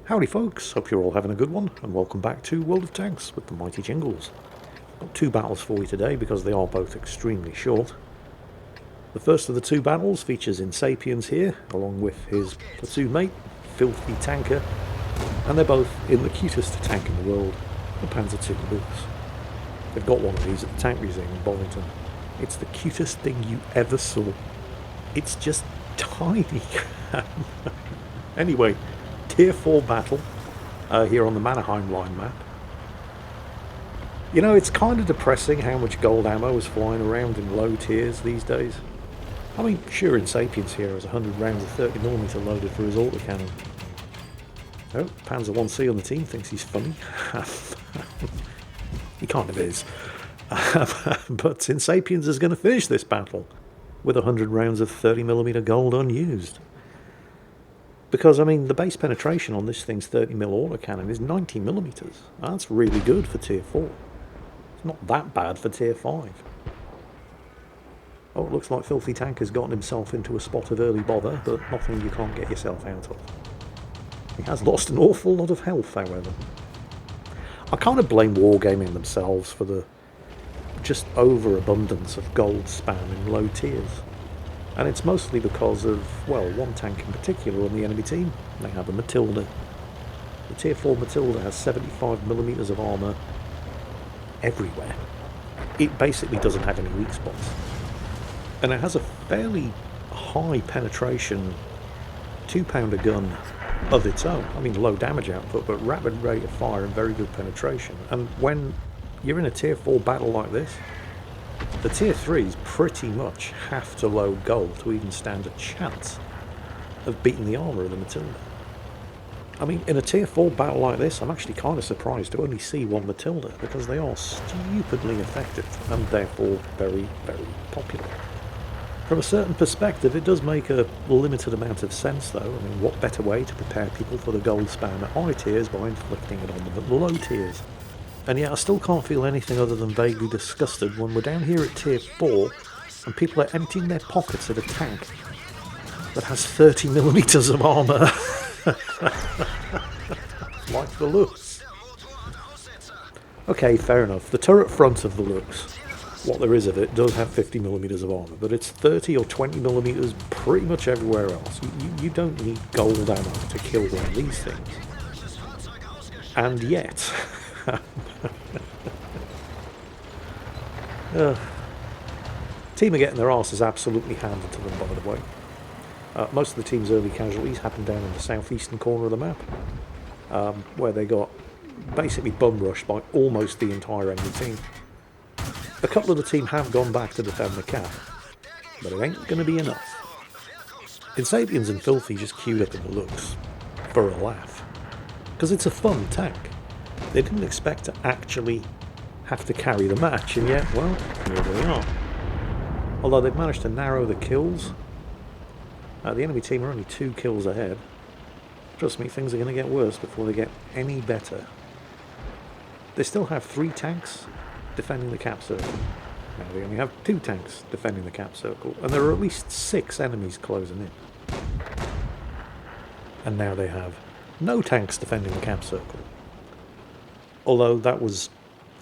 Howdy folks, hope you're all having a good one, and welcome back to World of Tanks with the Mighty Jingles. I've got two battles for you today because they are both extremely short. The first of the two battles features Insapiens here, along with his platoon mate, Filthy Tanker, and they're both in the cutest tank in the world, the Panzer II Lux. They've got one of these at the Tank Museum in Bollington. It's the cutest thing you ever saw. It's just tiny. Anyway, Tier 4 battle here on the Mannerheim line map. You know, it's kind of depressing how much gold ammo is flying around in low tiers these days. I mean, sure, Insapiens here has 100 rounds of 30mm loaded for his autocannon. Oh, Panzer 1C on the team thinks he's funny. He kind of is. But Insapiens is going to finish this battle with 100 rounds of 30mm gold unused. Because, I mean, the base penetration on this thing's 30mm autocannon is 90mm. That's really good for Tier 4. It's not that bad for Tier 5. Oh, it looks like Filthy Tanker's gotten himself into a spot of early bother, but nothing you can't get yourself out of. He has lost an awful lot of health, however. I kind of blame Wargaming themselves for the just overabundance of gold spam in low tiers. And it's mostly because of, well, one tank in particular on the enemy team. They have a Matilda. The Tier 4 Matilda has 75mm of armour everywhere. It basically doesn't have any weak spots. And it has a fairly high penetration 2-pounder gun of its own. I mean, low damage output, but rapid rate of fire and very good penetration. And when you're in a Tier 4 battle like this, the Tier 3s pretty much have to load gold to even stand a chance of beating the armour of the Matilda. I mean, in a Tier 4 battle like this, I'm actually kind of surprised to only see one Matilda, because they are stupidly effective, and therefore very, very popular. From a certain perspective, it does make a limited amount of sense, though. I mean, what better way to prepare people for the gold spam at high tiers by inflicting it on them at the low tiers? And yet I still can't feel anything other than vaguely disgusted when we're down here at Tier 4 and people are emptying their pockets at a tank that has 30mm of armour. Like the Lux. Okay, fair enough. The turret front of the Lux, what there is of it, does have 50mm of armour, but it's 30 or 20mm pretty much everywhere else. You don't need gold ammo to kill one of these things. And yet... Team are getting their asses absolutely handed to them, by the way. Most of the team's early casualties happened down in the southeastern corner of the map, where they got basically bum rushed by almost the entire enemy team. A couple of the team have gone back to defend the cap, but it ain't going to be enough. Insapiens and Filthy just queued up in the Lux for a laugh, because it's a fun tank. They didn't expect to actually have to carry the match, and yet, well, here they are. Although they've managed to narrow the kills, the enemy team are only 2 kills ahead. Trust me, things are going to get worse before they get any better. They still have 3 tanks defending the cap circle. Now they only have 2 tanks defending the cap circle, and there are at least 6 enemies closing in. And now they have no tanks defending the cap circle. Although that was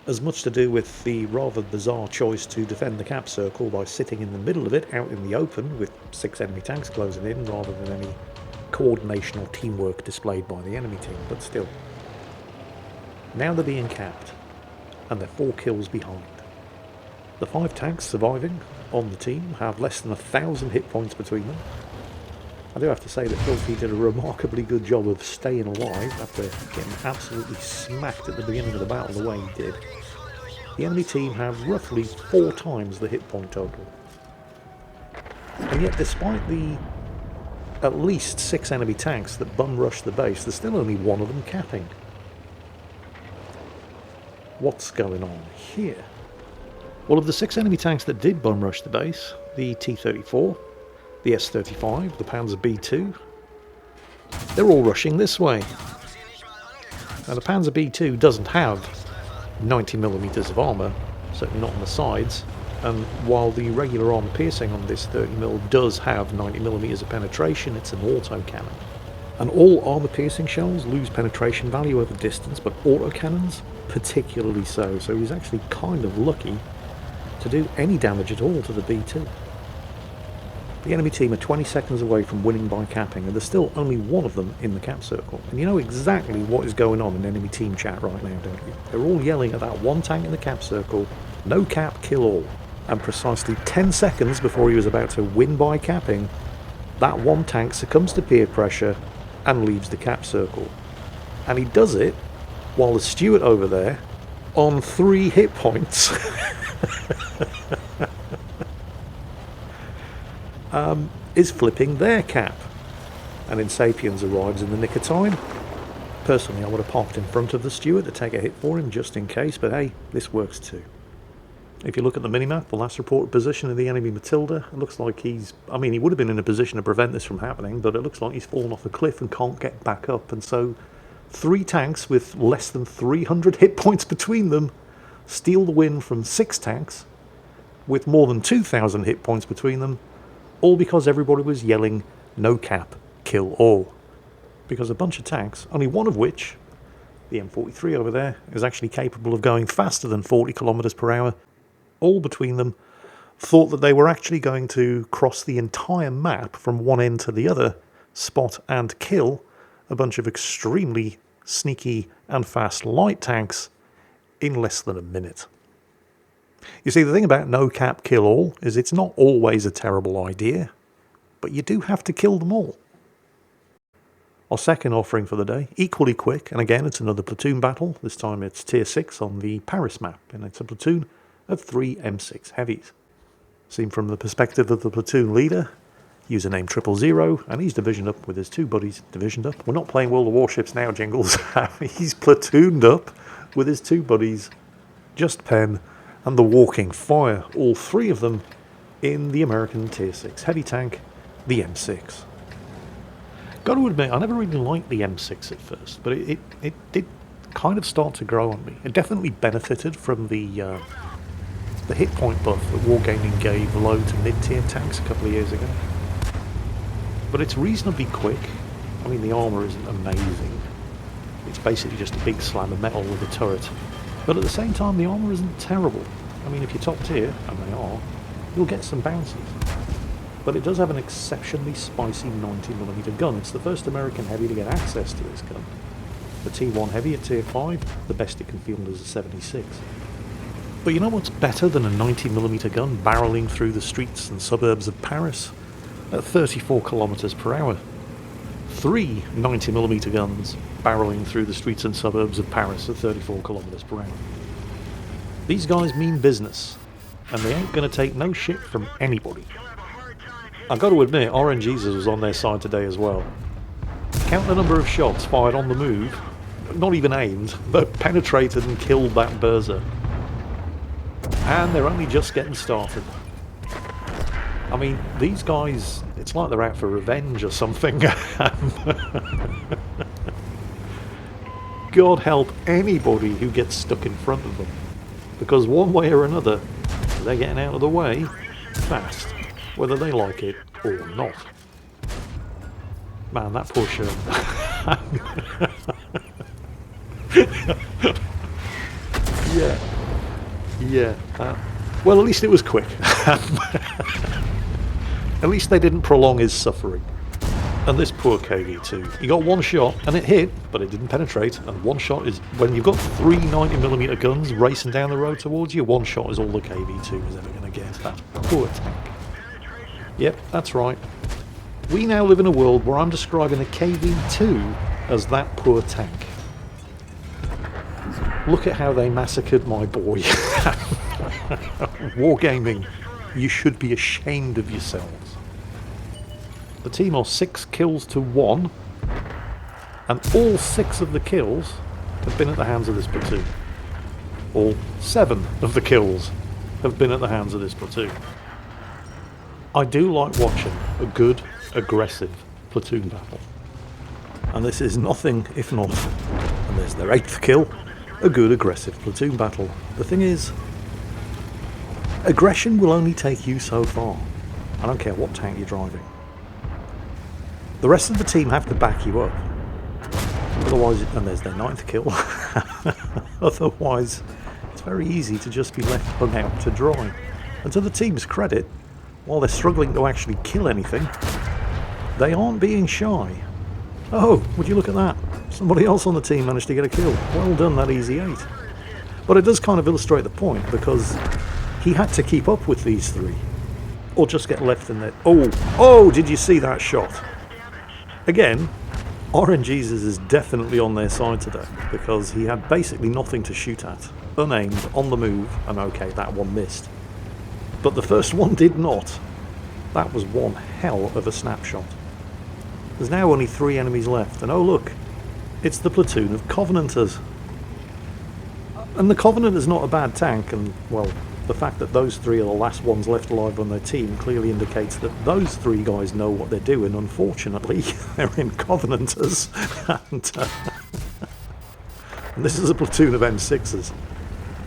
as much to do with the rather bizarre choice to defend the cap circle by sitting in the middle of it, out in the open, with 6 enemy tanks closing in, rather than any coordination or teamwork displayed by the enemy team, but still. Now they're being capped, and they're 4 kills behind. The 5 tanks surviving on the team have less than 1,000 hit points between them. I do have to say that Filthy did a remarkably good job of staying alive after getting absolutely smacked at the beginning of the battle the way he did. The enemy team have roughly 4 times the hit point total. And yet, despite the at least 6 enemy tanks that bum rush the base, there's still only 1 of them capping. What's going on here? Well, of the 6 enemy tanks that did bum rush the base, the T-34, the S-35, the Panzer B2, they're all rushing this way. Now the Panzer B2 doesn't have 90mm of armour, certainly not on the sides, and while the regular armour piercing on this 30mm does have 90mm of penetration, it's an autocannon. And all armor-piercing shells lose penetration value over distance, but autocannons particularly so. So he's actually kind of lucky to do any damage at all to the B2. The enemy team are 20 seconds away from winning by capping, and there's still only one of them in the cap circle. And you know exactly what is going on in enemy team chat right now, don't you? They're all yelling at that one tank in the cap circle, no cap, kill all. And precisely 10 seconds before he was about to win by capping, that one tank succumbs to peer pressure and leaves the cap circle. And he does it while the Stewart over there, on 3 hit points, is flipping their cap. And Insapiens arrives in the nick of time. Personally, I would have parked in front of the Stewart to take a hit for him just in case, but hey, this works too. If you look at the minimap, the last reported position of the enemy Matilda, it looks like he would have been in a position to prevent this from happening, but it looks like he's fallen off a cliff and can't get back up. And so 3 tanks with less than 300 hit points between them steal the win from 6 tanks with more than 2,000 hit points between them, all because everybody was yelling, no cap, kill all. Because a bunch of tanks, only one of which, the M43 over there, is actually capable of going faster than 40 kilometers per hour, all between them thought that they were actually going to cross the entire map from one end to the other, spot and kill a bunch of extremely sneaky and fast light tanks in less than a minute. You see, the thing about no cap kill all is it's not always a terrible idea, but you do have to kill them all. Our second offering for the day, equally quick, and again it's another platoon battle. This time it's tier 6 on the Paris map, and it's a platoon of 3 M6 heavies. Seen from the perspective of the platoon leader, username 000, and he's divisioned up with his 2 buddies. Divisioned up? We're not playing World of Warships now, Jingles. He's platooned up with his 2 buddies, Just Pen and the Walking Fire, all 3 of them in the American tier 6 heavy tank, the M6. Got to admit, I never really liked the M6 at first, but it did kind of start to grow on me. It definitely benefited from the hit point buff that Wargaming gave low to mid-tier tanks a couple of years ago. But it's reasonably quick. I mean, the armour isn't amazing. It's basically just a big slab of metal with a turret. But at the same time, the armour isn't terrible. I mean, if you're top tier, and they are, you'll get some bounces. But it does have an exceptionally spicy 90mm gun. It's the first American heavy to get access to this gun. The T1 heavy at tier 5, the best it can field is a 76. But you know what's better than a 90mm gun barreling through the streets and suburbs of Paris at 34 kilometers per hour? 3 90mm guns barreling through the streets and suburbs of Paris at 34 kilometers per hour. These guys mean business, and they ain't gonna take no shit from anybody. I've got to admit, RNGesus was on their side today as well. Count the number of shots fired on the move, not even aimed, but penetrated and killed that Berser. And they're only just getting started. I mean, these guys, it's like they're out for revenge or something. God help anybody who gets stuck in front of them. Because one way or another, they're getting out of the way fast, whether they like it or not. Man, that poor shirt. Yeah. Well, at least it was quick. At least they didn't prolong his suffering. And this poor KV-2, he got 1 shot and it hit, but it didn't penetrate. And 1 shot is, when you've got 3 90mm guns racing down the road towards you, 1 shot is all the KV-2 is ever going to get. That poor tank. Yep, that's right. We now live in a world where I'm describing a KV-2 as that poor tank. Look at how they massacred my boy. Wargaming, you should be ashamed of yourselves. The team are 6 kills to 1, and all 6 of the kills have been at the hands of this platoon. All 7 of the kills have been at the hands of this platoon. I do like watching a good, aggressive platoon battle. And this is nothing if not, and there's their 8th kill, a good, aggressive platoon battle. The thing is, aggression will only take you so far. I don't care what tank you're driving. The rest of the team have to back you up. Otherwise, and there's their 9th kill. Otherwise, it's very easy to just be left hung out to dry. And to the team's credit, while they're struggling to actually kill anything, they aren't being shy. Oh, would you look at that? Somebody else on the team managed to get a kill. Well done, that easy 8. But it does kind of illustrate the point, because he had to keep up with these 3. Or just get left in there. Oh, did you see that shot? Again, RNGesus is definitely on their side today, because he had basically nothing to shoot at. Unaimed, on the move, and okay, that one missed. But the first one did not. That was one hell of a snapshot. There's now only 3 enemies left, and oh look, it's the platoon of Covenanters. And the Covenant is not a bad tank, and well, the fact that those 3 are the last ones left alive on their team clearly indicates that those 3 guys know what they're doing. Unfortunately, they're in Covenanters, and this is a platoon of M6s.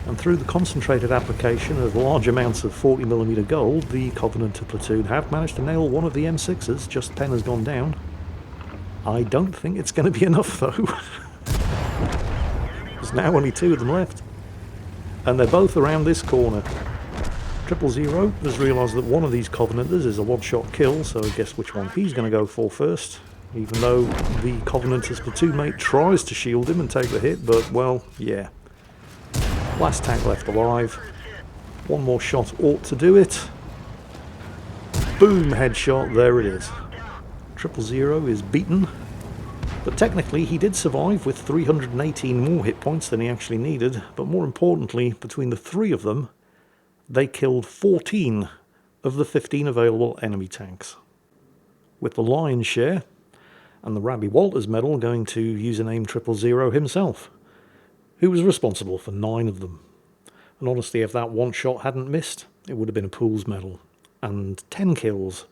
And through the concentrated application of large amounts of 40mm gold, the Covenanter platoon have managed to nail one of the M6s. Just Pen has gone down. I don't think it's going to be enough, though. There's now only 2 of them left. And they're both around this corner. 000 has realised that one of these Covenanters is a one-shot kill, so guess which one he's going to go for first. Even though the Covenanter's platoon mate tries to shield him and take the hit, but, well, yeah. Last tank left alive. One more shot ought to do it. Boom, headshot, there it is. 000 is beaten. But technically he did survive with 318 more hit points than he actually needed. But more importantly, between the 3 of them, they killed 14 of the 15 available enemy tanks. With the lion's share, and the Rabbi Walters medal going to username 000 himself, who was responsible for 9 of them. And honestly, if that one shot hadn't missed, it would have been a Pool's medal, and 10 kills,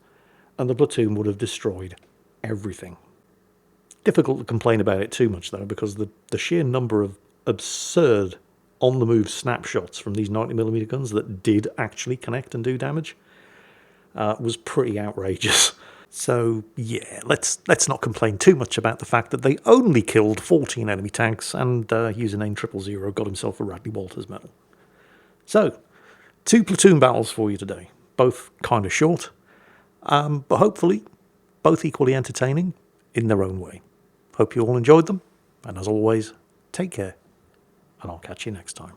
and the platoon would have destroyed everything. Difficult to complain about it too much, though, because the sheer number of absurd on-the-move snapshots from these 90mm guns that did actually connect and do damage was pretty outrageous. So, yeah, let's not complain too much about the fact that they only killed 14 enemy tanks, and username 000 got himself a Radley Walters medal. So, 2 platoon battles for you today. Both kind of short, but hopefully both equally entertaining in their own way. Hope you all enjoyed them, and as always, take care, and I'll catch you next time.